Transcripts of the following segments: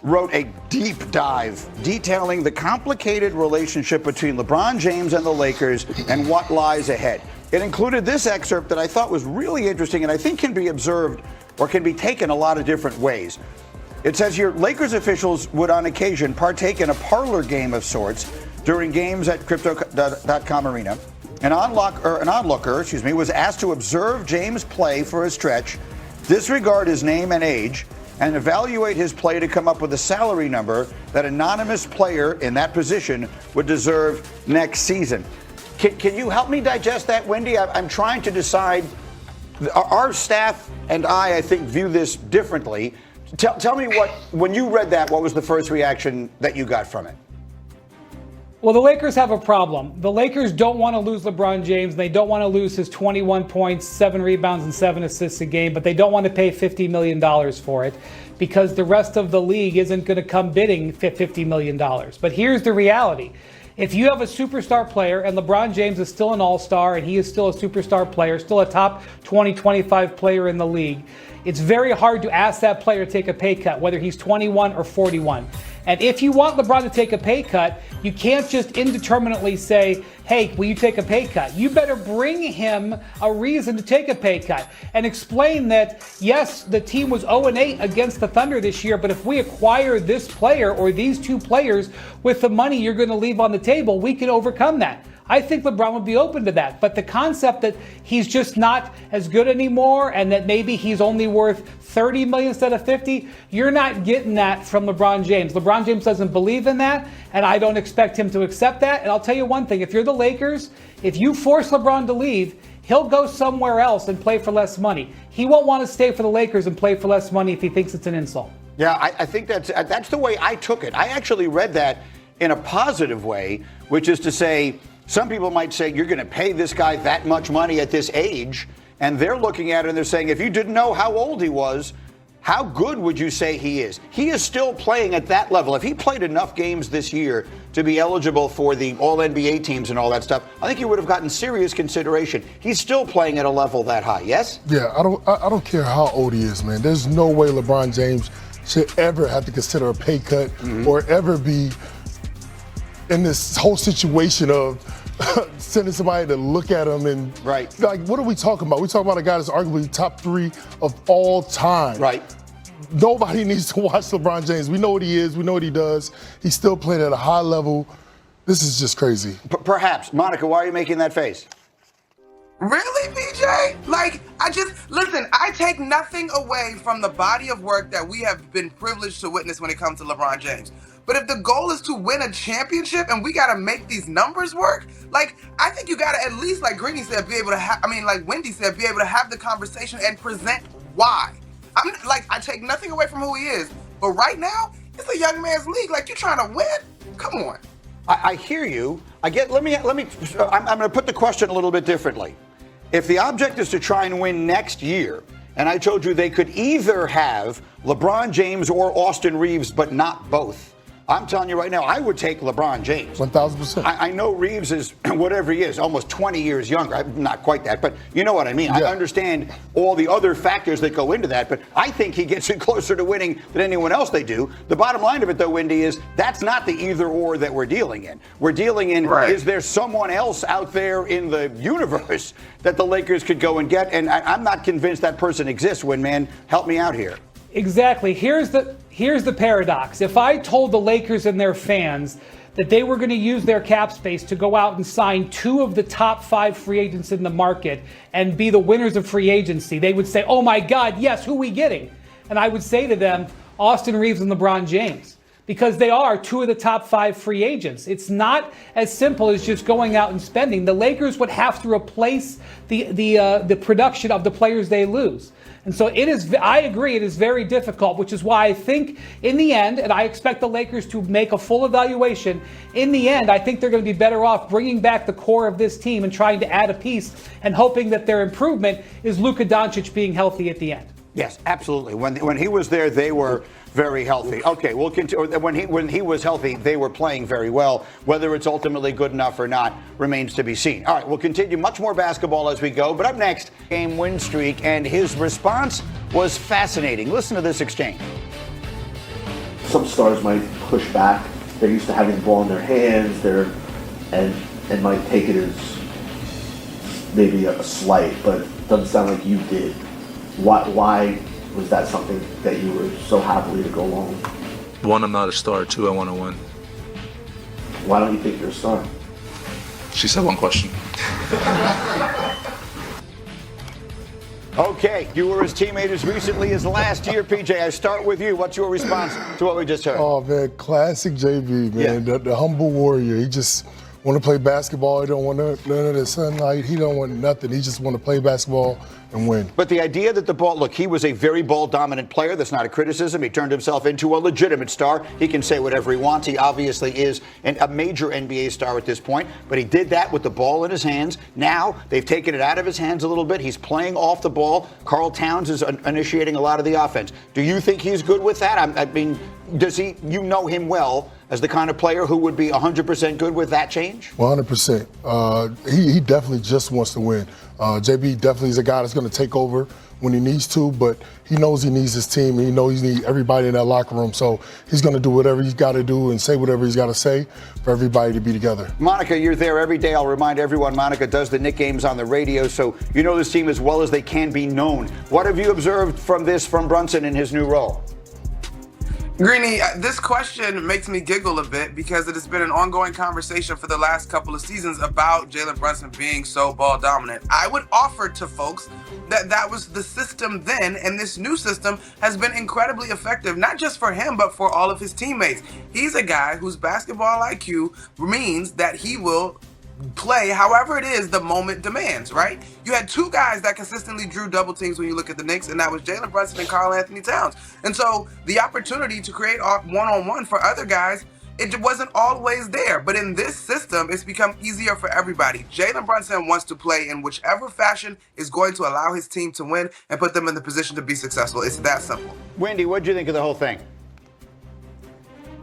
wrote a deep dive detailing the complicated relationship between LeBron James and the Lakers and what lies ahead. It included this excerpt that I thought was really interesting and I think can be observed or can be taken a lot of different ways. It says here, Lakers officials would on occasion partake in a parlor game of sorts during games at Crypto.com Arena. An onlooker was asked to observe James play for a stretch, disregard his name and age, and evaluate his play to come up with a salary number that an anonymous player in that position would deserve next season. Can you help me digest that, Wendy? I'm trying to decide. Our staff and I think, view this differently. Tell me when you read that, what was the first reaction that you got from it? Well, the Lakers have a problem. The Lakers don't want to lose LeBron James. They don't want to lose his 21 points, 7 rebounds, and 7 assists a game, but they don't want to pay $50 million for it because the rest of the league isn't going to come bidding $50 million. But here's the reality. If you have a superstar player, and LeBron James is still an all-star, and he is still a superstar player, still a top 20, 25 player in the league, it's very hard to ask that player to take a pay cut, whether he's 21 or 41. And if you want LeBron to take a pay cut, you can't just indeterminately say, hey, will you take a pay cut? You better bring him a reason to take a pay cut and explain that, yes, the team was 0-8 against the Thunder this year, but if we acquire this player or these two players with the money you're going to leave on the table, we can overcome that. I think LeBron would be open to that. But the concept that he's just not as good anymore and that maybe he's only worth $30 million instead of $50, you're not getting that from LeBron James. LeBron James doesn't believe in that, and I don't expect him to accept that. And I'll tell you one thing, if you're the Lakers, if you force LeBron to leave, he'll go somewhere else and play for less money. He won't want to stay for the Lakers and play for less money if he thinks it's an insult. Yeah, I think that's the way I took it. I actually read that in a positive way, which is to say, some people might say, you're going to pay this guy that much money at this age, and they're looking at it and they're saying, if you didn't know how old he was, how good would you say he is? He is still playing at that level. If he played enough games this year to be eligible for the All-NBA teams and all that stuff, I think he would have gotten serious consideration. He's still playing at a level that high, yes? Yeah, I don't care how old he is, man. There's no way LeBron James should ever have to consider a pay cut or ever be in this whole situation of sending somebody to look at him and like, what are we talking about? We're talking about a guy that's arguably top 3 of all time. Right. Nobody needs to watch LeBron James. We know what he is. We know what he does. He's still playing at a high level. This is just crazy. Perhaps. Monica, why are you making that face? Really, BJ? Listen, I take nothing away from the body of work that we have been privileged to witness when it comes to LeBron James. But if the goal is to win a championship and we got to make these numbers work, I think you got to at least, like Greeny said, be able to like Wendy said, be able to have the conversation and present why. I take nothing away from who he is. But right now, it's a young man's league. You're trying to win? Come on. I hear you. I'm going to put the question a little bit differently. If the object is to try and win next year, and I told you they could either have LeBron James or Austin Reeves, but not both, I'm telling you right now, I would take LeBron James. 1,000%. I know Reeves is whatever he is, almost 20 years younger. I'm not quite that, but you know what I mean. Yeah. I understand all the other factors that go into that, but I think he gets it closer to winning than anyone else they do. The bottom line of it, though, Wendy, is that's not the either or that we're dealing in. We're dealing in, is there someone else out there in the universe that the Lakers could go and get? And I'm not convinced that person exists, Winman. Help me out here. Exactly. Here's the paradox. If I told the Lakers and their fans that they were going to use their cap space to go out and sign 2 of the top 5 free agents in the market and be the winners of free agency, they would say, oh my God, yes, who are we getting? And I would say to them, Austin Reeves and LeBron James, because they are 2 of the top 5 free agents. It's not as simple as just going out and spending. The Lakers would have to replace the production of the players they lose. And so I agree, it is very difficult, which is why I think in the end, and I expect the Lakers to make a full evaluation, in the end, I think they're going to be better off bringing back the core of this team and trying to add a piece and hoping that their improvement is Luka Doncic being healthy at the end. Yes, absolutely. When he was there, they were very healthy. Okay, we'll continue. When he was healthy, they were playing very well. Whether it's ultimately good enough or not remains to be seen. All right, we'll continue much more basketball as we go. But up next, game win streak, and his response was fascinating. Listen to this exchange. some stars might push back. They're used to having the ball in their hands. And might take it as maybe a slight, but it doesn't sound like you did. Why was that something that you were so happily to go along with? One, I'm not a star. Two, I want to win. Why don't you think you're a star? She said one question. Okay, you were his teammate as recently as last year, PJ. I start with you. What's your response to what we just heard? Oh, man, classic JB, man. Yeah. The humble warrior. He just want to play basketball. He don't want none of the sunlight. He don't want nothing. He just want to play basketball and win. But the idea that the ball, look, he was a very ball-dominant player. That's not a criticism. He turned himself into a legitimate star. He can say whatever he wants. He obviously is a major NBA star at this point. But he did that with the ball in his hands. Now they've taken it out of his hands a little bit. He's playing off the ball. Karl Towns is initiating a lot of the offense. Do you think he's good with that? I mean, does he? You know him well as the kind of player who would be 100% good with that change? 100%. He definitely just wants to win. JB definitely is a guy that's going to take over when he needs to, but he knows he needs his team, and he knows he needs everybody in that locker room. So he's going to do whatever he's got to do and say whatever he's got to say for everybody to be together. Monica, you're there every day. I'll remind everyone, Monica does the Knicks games on the radio, so you know this team as well as they can be known. What have you observed from Brunson in his new role? Greeny, this question makes me giggle a bit because it has been an ongoing conversation for the last couple of seasons about Jalen Brunson being so ball dominant. I would offer to folks that was the system then, and this new system has been incredibly effective, not just for him, but for all of his teammates. He's a guy whose basketball IQ means that he will play however it is the moment demands, right? You had two guys that consistently drew double teams when you look at the Knicks, and that was Jalen Brunson and Karl-Anthony Towns. And so the opportunity to create one-on-one for other guys, it wasn't always there. But in this system, it's become easier for everybody. Jalen Brunson wants to play in whichever fashion is going to allow his team to win and put them in the position to be successful. It's that simple. Wendy, what did you think of the whole thing?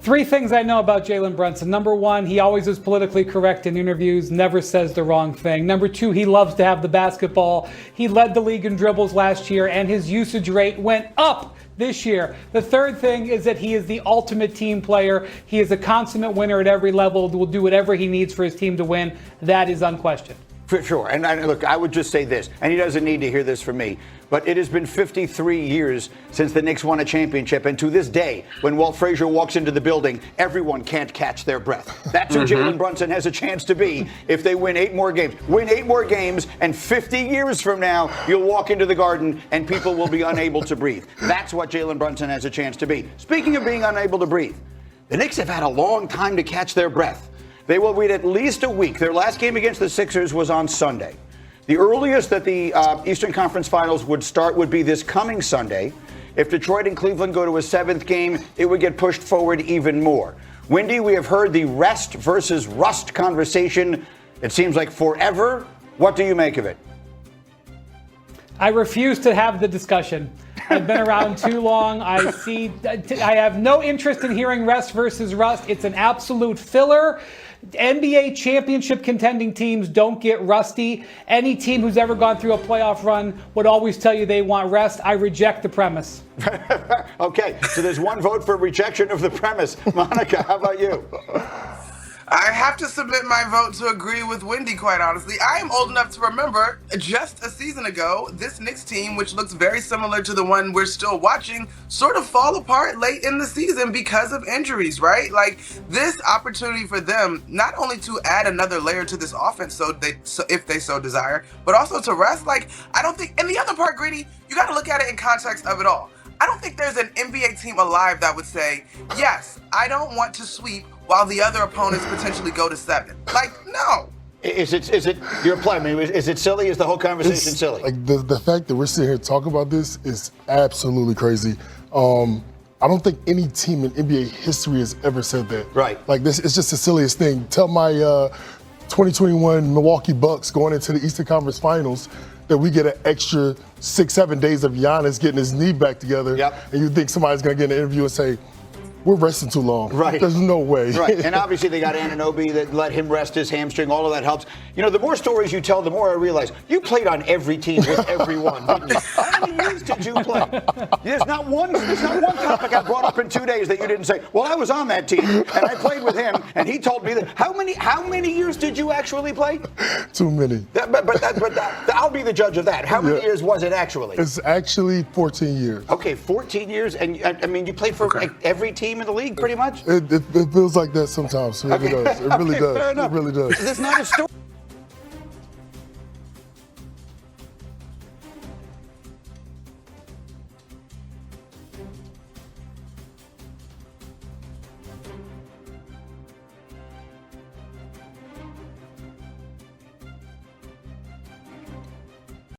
Three things I know about Jalen Brunson. Number one, he always is politically correct in interviews, never says the wrong thing. Number two, he loves to have the basketball. He led the league in dribbles last year, and his usage rate went up this year. The third thing is that he is the ultimate team player. He is a consummate winner at every level, will do whatever he needs for his team to win. That is unquestioned. For sure. And look, I would just say this, and he doesn't need to hear this from me, but it has been 53 years since the Knicks won a championship. And to this day, when Walt Frazier walks into the building, everyone can't catch their breath. That's who Jalen Brunson has a chance to be if they win 8 more games. Win 8 more games, and 50 years from now, you'll walk into the Garden and people will be unable to breathe. That's what Jalen Brunson has a chance to be. Speaking of being unable to breathe, the Knicks have had a long time to catch their breath. They will wait at least a week. Their last game against the Sixers was on Sunday. The earliest that the Eastern Conference Finals would start would be this coming Sunday. If Detroit and Cleveland go to a 7th game, it would get pushed forward even more. Wendy, we have heard the rest versus rust conversation. It seems like forever. What do you make of it? I refuse to have the discussion. I've been around too long. I have no interest in hearing rest versus rust. It's an absolute filler. NBA championship contending teams don't get rusty. Any team who's ever gone through a playoff run would always tell you they want rest. I reject the premise. Okay, so there's one vote for rejection of the premise. Monica, how about you? I have to submit my vote to agree with Wendy, quite honestly. I am old enough to remember just a season ago, this Knicks team, which looks very similar to the one we're still watching, sort of fall apart late in the season because of injuries, right? Like, this opportunity for them, not only to add another layer to this offense so if they so desire, but also to rest. Like, I don't think, and the other part, Greedy, you got to look at it in context of it all. I don't think there's an NBA team alive that would say, yes, I don't want to sweep while the other opponents potentially go to 7. Like, no. Is it your play? I mean, is it silly? Is the whole conversation silly? Like the fact that we're sitting here talking about this is absolutely crazy. I don't think any team in NBA history has ever said that. Right. Like this, it's just the silliest thing. Tell my 2021 Milwaukee Bucks going into the Eastern Conference Finals that we get an extra 6-7 days of Giannis getting his knee back together. Yep. And you think somebody's going to get an interview and say, we're resting too long. Right. There's no way. Right. And obviously they got Anunoby that let him rest his hamstring. All of that helps. You know, the more stories you tell, the more I realize you played on every team with everyone, didn't you? How many years did you play? There's not one topic I brought up in 2 days that you didn't say, well, I was on that team and I played with him and he told me that. How many years did you actually play? Too many. I'll be the judge of that. How many years was it actually? It's actually 14 years. Okay, 14 years. And I mean, you played for like every team in the league pretty much? It feels like that sometimes. It really does. It really does. Fair enough. It really does. There's not a story.